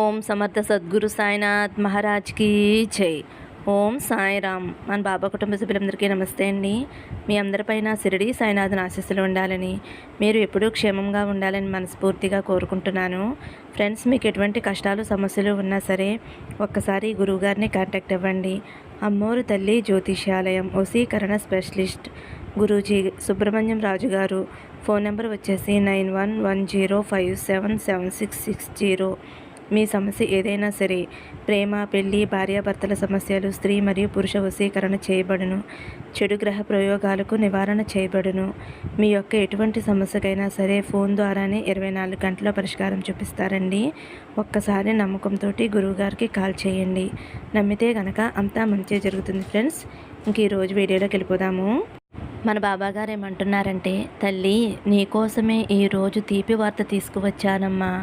ఓం సమర్థ సద్గురు సాయినాథ్ మహారాజ్కి జై. ఓం సాయిరామ్. మన బాబా కుటుంబ సభ్యులందరికీ నమస్తే అండి. మీ అందరిపైన షిరిడి సాయినాథన్ ఆశీస్సులు ఉండాలని, మీరు ఎప్పుడూ క్షేమంగా ఉండాలని మనస్ఫూర్తిగా కోరుకుంటున్నాను. ఫ్రెండ్స్, మీకు ఎటువంటి కష్టాలు సమస్యలు ఉన్నా సరే ఒక్కసారి గురువుగారిని కాంటాక్ట్ అవ్వండి. అమ్మోరు తల్లి జ్యోతిష్యాలయం, వశీకరణ స్పెషలిస్ట్ గురూజీ సుబ్రహ్మణ్యం రాజు గారు. ఫోన్ నెంబర్ వచ్చేసి 9110577660. మీ సమస్య ఏదైనా సరే, ప్రేమ, పెళ్లి, భార్యాభర్తల సమస్యలు, స్త్రీ మరియు పురుష వశీకరణ చేయబడును. చెడు గ్రహ ప్రయోగాలకు నివారణ చేయబడును. మీ యొక్క ఎటువంటి సమస్యకైనా సరే ఫోన్ ద్వారానే 24 గంటల పరిష్కారం చూపిస్తారండి. ఒక్కసారి నమ్మకంతో గురువుగారికి కాల్ చేయండి. నమ్మితే గనక అంతా మంచి జరుగుతుంది. ఫ్రెండ్స్, ఇంక ఈరోజు వీడియోలోకి వెళ్ళిపోదాము. మన బాబాగారు ఏమంటున్నారంటే, తల్లి నీకోసమే ఈరోజు తీపి వార్త తీసుకువచ్చానమ్మా.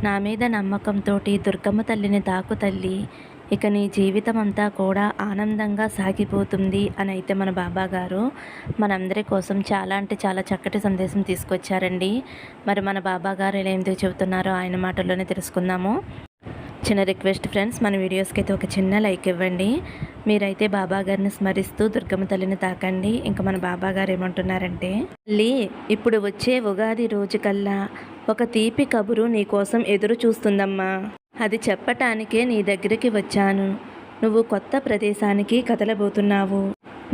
నా మీద నమ్మకంతో దుర్గమ్మ తల్లిని తాకు తల్లి, ఇక నీ జీవితం అంతా కూడా ఆనందంగా సాగిపోతుంది అని అయితే మన బాబాగారు మనందరి కోసం చాలా అంటే చాలా చక్కటి సందేశం తీసుకొచ్చారండి. మరి మన బాబాగారు ఎలా ఎందుకు చెబుతున్నారో ఆయన మాటల్లోనే తెలుసుకుందాము. చిన్న రిక్వెస్ట్ ఫ్రెండ్స్, మన వీడియోస్కి అయితే ఒక చిన్న లైక్ ఇవ్వండి. మీరైతే బాబాగారిని స్మరిస్తూ దుర్గమ్మ తల్లిని తాకండి. ఇంకా మన బాబాగారు ఏమంటున్నారంటే, తల్లి ఇప్పుడు వచ్చే ఉగాది రోజు కల్లా ఒక తీపి కబురు నీకోసం ఎదురు చూస్తుందమ్మా. అది చెప్పటానికే నీ దగ్గరికి వచ్చాను. నువ్వు కొత్త ప్రదేశానికి కదలబోతున్నావు.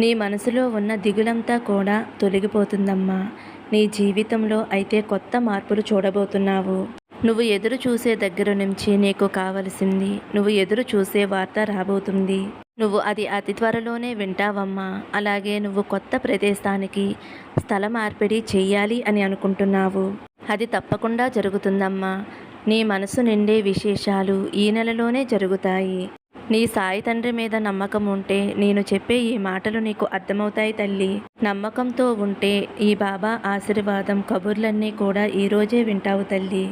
నీ మనసులో ఉన్న దిగులంతా కూడా తొలగిపోతుందమ్మా. నీ జీవితంలో అయితే కొత్త మార్పులు చూడబోతున్నావు. నువ్వు ఎదురు చూసే దగ్గర నుంచి నీకు కావలసింది, నువ్వు ఎదురు చూసే వార్త రాబోతుంది. నువ్వు అది అతి త్వరలోనే వింటావమ్మా. అలాగే నువ్వు కొత్త ప్రదేశానికి స్థల మార్పిడి చెయ్యాలి అని అనుకుంటున్నావు. అది తప్పకుండా జరుగుతుందమ్మా. నీ మనసు నిండే విశేషాలు ఈ నెలలోనే జరుగుతాయి. నీ సాయి తండ్రి మీద నమ్మకం ఉంటే నేను చెప్పే ఈ మాటలు నీకు అర్థమవుతాయి తల్లి. నమ్మకంతో ఉంటే ఈ బాబా ఆశీర్వాదం కబుర్లన్నీ కూడా ఈరోజే వింటావు తల్లి.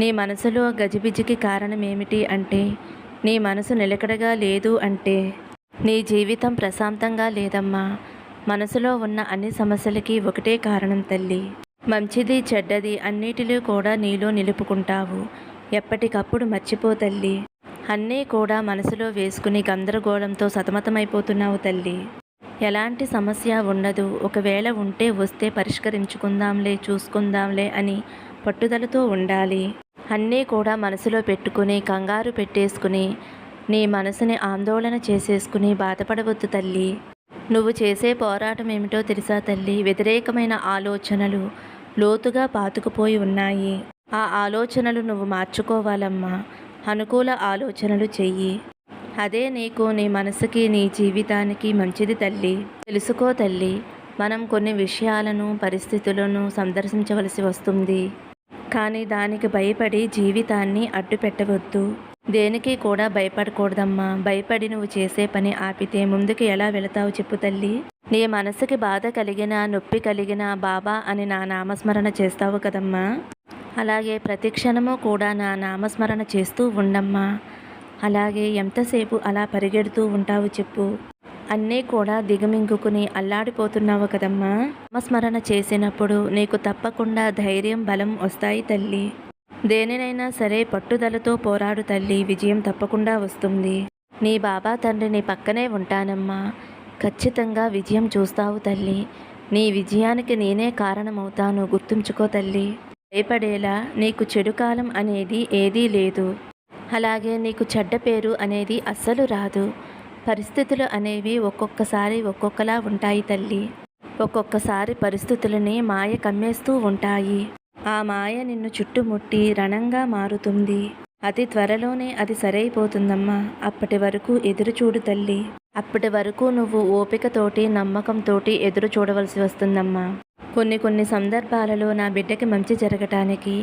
నీ మనసులో గజిబిజికి కారణం ఏమిటి అంటే, నీ మనసు నిలకడగా లేదు అంటే నీ జీవితం ప్రశాంతంగా లేదమ్మా. మనసులో ఉన్న అన్ని సమస్యలకి ఒకటే కారణం తల్లి. మంచిది చెడ్డది అన్నిటిలో కూడా నీలో నిలుపుకుంటావు. ఎప్పటికప్పుడు మర్చిపో తల్లి. అన్నీ కూడా మనసులో వేసుకుని గందరగోళంతో సతమతమైపోతున్నావు తల్లి. ఎలాంటి సమస్య ఉండదు. ఒకవేళ ఉంటే వస్తే పరిష్కరించుకుందాంలే, చూసుకుందాంలే అని పట్టుదలతో ఉండాలి. అన్నీ కూడా మనసులో పెట్టుకుని కంగారు పెట్టేసుకుని నీ మనసుని ఆందోళన చేసేసుకుని బాధపడవద్దు తల్లి. నువ్వు చేసే పోరాటం ఏమిటో తెలుసా తల్లి? వ్యతిరేకమైన ఆలోచనలు లోతుగా పాతుకుపోయి ఉన్నాయి. ఆ ఆలోచనలు నువ్వు మార్చుకోవాలమ్మా. అనుకూల ఆలోచనలు చెయ్యి. అదే నీకు, నీ మనసుకి, నీ జీవితానికి మంచిది తల్లి. తెలుసుకో తల్లి, మనం కొన్ని విషయాలను, పరిస్థితులను సందర్శించవలసి వస్తుంది. కానీ దానికి భయపడి జీవితాన్ని అడ్డు పెట్టవద్దు. దేనికి కూడా భయపడకూడదమ్మా. భయపడి నువ్వు చేసే పని ఆపితే ముందుకు ఎలా వెళతావు చెప్పు తల్లి? నీ మనసుకి బాధ కలిగినా, నొప్పి కలిగినా బాబా అని నా నామస్మరణ చేస్తావు కదమ్మా. అలాగే ప్రతి క్షణము కూడా నా నామస్మరణ చేస్తూ ఉండమ్మా. అలాగే ఎంతసేపు అలా పరిగెడుతూ ఉంటావు చెప్పు? అన్నీ కూడా దిగమింగుకుని అల్లాడిపోతున్నావు కదమ్మా. నామస్మరణ చేసినప్పుడు నీకు తప్పకుండా ధైర్యం, బలం వస్తాయి తల్లి. దేనినైనా సరే పట్టుదలతో పోరాడు తల్లి. విజయం తప్పకుండా వస్తుంది. నీ బాబా తండ్రి నీ పక్కనే ఉంటానమ్మా. ఖచ్చితంగా విజయం చూస్తావు తల్లి. నీ విజయానికి నేనే కారణమవుతాను. గుర్తుంచుకో తల్లి. భయపడేలా నీకు చెడు కాలం అనేది ఏదీ లేదు. అలాగే నీకు చెడ్డ పేరు అనేది అస్సలు రాదు. పరిస్థితులు అనేవి ఒక్కొక్కసారి ఒక్కొక్కలా ఉంటాయి తల్లి. ఒక్కొక్కసారి పరిస్థితులని మాయ కమ్మేస్తూ ఉంటాయి. ఆ మాయ నిన్ను చుట్టుముట్టి రణంగా మారుతుంది. అతి త్వరలోనే అది సరైపోతుందమ్మా. అప్పటి వరకు ఎదురు చూడు తల్లి. అప్పటి వరకు నువ్వు ఓపికతోటి, నమ్మకంతోటి ఎదురు చూడవలసి వస్తుందమ్మా. కొన్ని సందర్భాలలో నా బిడ్డకి మంచి జరగటానికి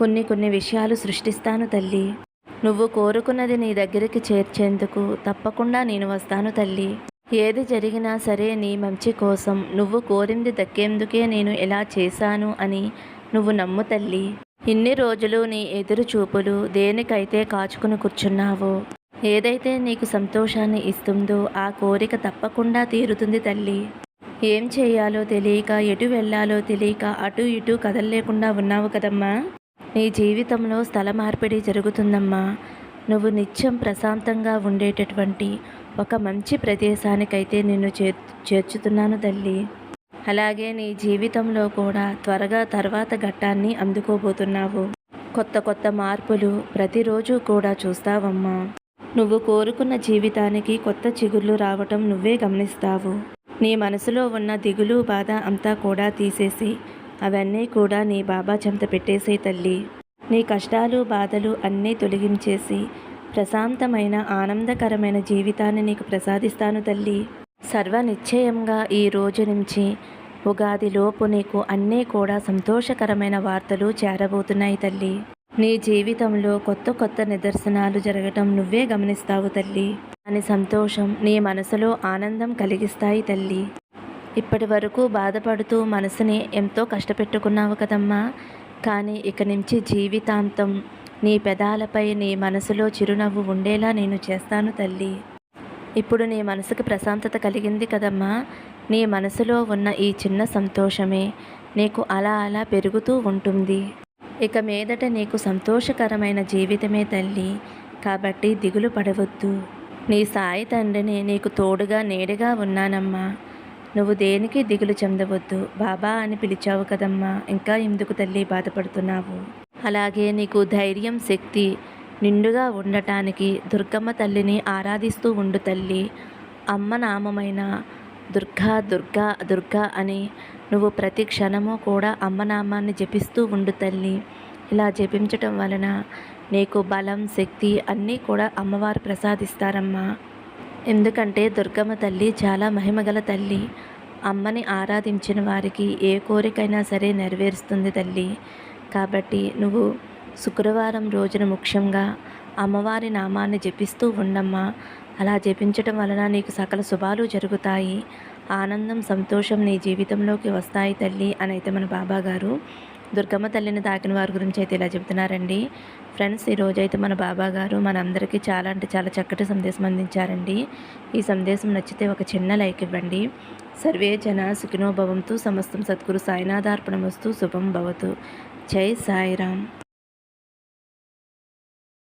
కొన్ని విషయాలు సృష్టిస్తాను తల్లి. నువ్వు కోరుకున్నది నీ దగ్గరికి చేర్చేందుకు తప్పకుండా నేను వస్తాను తల్లి. ఏది జరిగినా సరే నీ మంచి కోసం, నువ్వు కోరింది దక్కేందుకే నేను ఇలా చేశాను అని నువ్వు నమ్ము తల్లి. ఇన్ని రోజులు నీ ఎదురు చూపులు దేనికైతే కాచుకుని కూర్చున్నావో, ఏదైతే నీకు సంతోషాన్ని ఇస్తుందో ఆ కోరిక తప్పకుండా తీరుతుంది తల్లి. ఏం చేయాలో తెలియక, ఎటు వెళ్ళాలో తెలియక అటు ఇటు కదలలేకుండా ఉన్నావు కదమ్మా. నీ జీవితంలో స్థల మార్పిడి జరుగుతుందమ్మా. నువ్వు నిత్యం ప్రశాంతంగా ఉండేటటువంటి ఒక మంచి ప్రదేశానికైతే నిన్ను చేర్చుతున్నాను తల్లి. అలాగే నీ జీవితంలో కూడా త్వరగా తర్వాత ఘట్టాన్ని అందుకోబోతున్నావు. కొత్త కొత్త మార్పులు ప్రతిరోజు కూడా చూస్తావమ్మా. నువ్వు కోరుకున్న జీవితానికి కొత్త చిగుర్లు రావటం నువ్వే గమనిస్తావు. నీ మనసులో ఉన్న దిగులు బాధ అంతా కూడా తీసేసి అవన్నీ కూడా నీ బాబా చెంత పెట్టేసే తల్లి. నీ కష్టాలు బాధలు అన్నీ తొలగించేసి ప్రశాంతమైన ఆనందకరమైన జీవితాన్ని నీకు ప్రసాదిస్తాను తల్లి. సర్వనిశ్చయంగా ఈ రోజు నుంచి ఉగాదిలోపు నీకు అన్నీ కూడా సంతోషకరమైన వార్తలు చేరబోతున్నాయి తల్లి. నీ జీవితంలో కొత్త కొత్త నిదర్శనాలు జరగటం నువ్వే గమనిస్తావు తల్లి. అని సంతోషం నీ మనసులో ఆనందం కలిగిస్తాయి తల్లి. ఇప్పటి వరకు బాధపడుతూ మనసుని ఎంతో కష్టపెట్టుకున్నావు కదమ్మా. కానీ ఇక నుంచి జీవితాంతం నీ పెదాలపై నీ మనసులో చిరునవ్వు ఉండేలా నేను చేస్తాను తల్లి. ఇప్పుడు నీ మనసుకు ప్రశాంతత కలిగింది కదమ్మా. నీ మనసులో ఉన్న ఈ చిన్న సంతోషమే నీకు అలా అలా పెరుగుతూ ఉంటుంది. ఇక మీదట నీకు సంతోషకరమైన జీవితమే తల్లి. కాబట్టి దిగులు పడవద్దు. నీ సాయి తండ్రిని నీకు తోడుగా నీడగా ఉన్నానమ్మా. నువ్వు దేనికి దిగులు చెందవద్దు. బాబా అని పిలిచావు కదమ్మా, ఇంకా ఎందుకు తల్లి బాధపడుతున్నావు? అలాగే నీకు ధైర్యం శక్తి నిండుగా ఉండటానికి దుర్గమ్మ తల్లిని ఆరాధిస్తూ ఉండు తల్లి. అమ్మ నామమైన దుర్గా దుర్గా దుర్గా అని నువ్వు ప్రతి క్షణము కూడా అమ్మ నామాన్ని జపిస్తూ ఉండు తల్లి. ఇలా జపించటం వలన నీకు బలం శక్తి అన్నీ కూడా అమ్మవారు ప్రసాదిస్తారమ్మా. ఎందుకంటే దుర్గమ్మ తల్లి చాలా మహిమగల తల్లి. అమ్మని ఆరాధించిన వారికి ఏ కోరికైనా సరే నెరవేరుస్తుంది తల్లి. కాబట్టి నువ్వు శుక్రవారం రోజున ముఖ్యంగా అమ్మవారి నామాన్ని జపిస్తూ ఉండమ్మా. అలా జపించటం వలన నీకు సకల శుభాలు జరుగుతాయి. ఆనందం సంతోషం నీ జీవితంలోకి వస్తాయి తల్లి అని అయితే మన బాబా గారు దుర్గమ్మ తల్లిని తాకిన వారి గురించి అయితే ఇలా చెబుతున్నారండి. ఫ్రెండ్స్, ఈరోజైతే మన బాబా గారు మనందరికీ చాలా అంటే చాలా చక్కటి సందేశం అందించారండి. ఈ సందేశం నచ్చితే ఒక చిన్న లైక్ ఇవ్వండి. సర్వే జన సుఖినో భవంతు. సమస్తం సద్గురు సాయినాథార్పణమస్తు. శుభం భవతు. జై సాయిరామ్.